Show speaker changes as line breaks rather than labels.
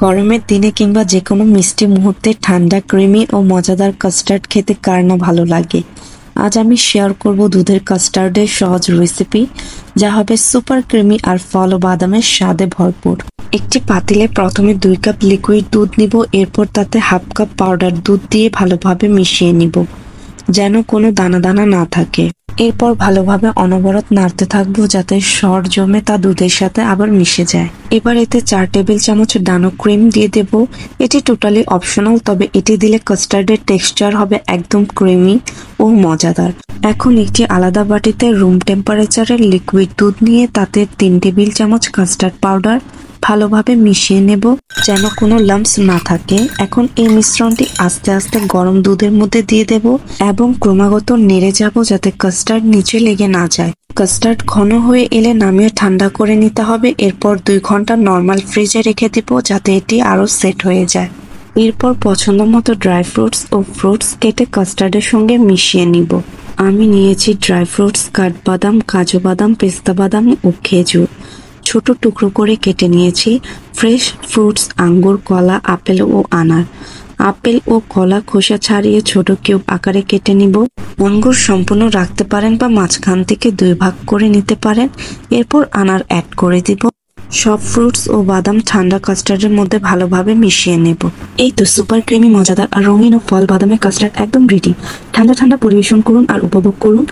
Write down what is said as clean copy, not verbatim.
গরমের দিনে কিংবা যেকোনো মিষ্টি মুহূর্তে ঠান্ডা ক্রিমি ও মজাদার কাস্টার্ড খেতে কার না ভালো লাগে। আজ আমি শেয়ার করব দুধের কাস্টার্ডের সহজ রেসিপি, যা হবে সুপার ক্রিমি আর ফল ও বাদামের স্বাদে ভরপুর। একটি পাতিলে প্রথমে 2 কাপ লিকুইড দুধ নিব, এরপর তাতে হাফ কাপ পাউডার দুধ দিয়ে ভালোভাবে মিশিয়ে নিব, যেন কোনো দানা দানা না থাকে। এরপর ভালোভাবে অনবরত নাড়তে থাকবো যাতে সর জমে তা দুধের সাথে আবার মিশে যায়। এবার এতে 4 টেবিল চামচ ডানো ক্রিম দিয়ে দেব। এটি টোটালি অপশনাল, তবে এটি দিলে কাস্টার্ডের টেক্সচার হবে একদম ক্রিমি ও মজাদার। এখন একটি আলাদা বাটিতে রুম টেম্পারেচারের লিকুইড দুধ নিয়ে তাতে 3 টেবিল চামচ কাস্টার্ড পাউডার ভালোভাবে মিশিয়ে নেব, যেন কোনো লাম্পস না থাকে। এখন এই মিশ্রণটি আস্তে আস্তে গরম দুধের মধ্যে দিয়ে দেব এবং ক্রমাগত নেড়ে যাব যাতে কাস্টার্ড নিচে লেগে না যায়। কাস্টার্ড ঘন হয়ে এলে নামিয়ে ঠান্ডা করে নিতে হবে। এরপর 2 ঘন্টা নর্মাল ফ্রিজে রেখে দিব যাতে এটি আরো সেট হয়ে যায়। এরপর পছন্দ মতো ড্রাই ফ্রুটস ও ফ্রুটস কেটে কাস্টার্ডের সঙ্গে মিশিয়ে নিব। আমি নিয়েছি ড্রাই ফ্রুটস, কাঠবাদাম, কাজু বাদাম, পেস্তা বাদাম ও খেজুর। ছোট টুকরো করে কেটে নিয়েছি। ফ্রেশ ফ্রুটস আঙ্গুর, কলা, আপেল ও আনার। আপেল ও কলা খোসা ছাড়িয়ে ছোট কিউব আকারে কেটে নিব। আঙ্গুর সম্পূর্ণ রাখতে পারেন বা মাঝখান থেকে 2 ভাগ করে নিতে পারেন। এরপর আনার অ্যাড করে দিব। সব ফ্রুটস ও বাদাম ঠান্ডা কাস্টার্ডের মধ্যে ভালোভাবে মিশিয়ে নেব। এই তো সুপার ক্রিমি, মজাদার আর রঙিন ও ফল বাদামের কাস্টার্ড একদম রেডি। ঠান্ডা ঠান্ডা পরিবেশন করুন আর উপভোগ করুন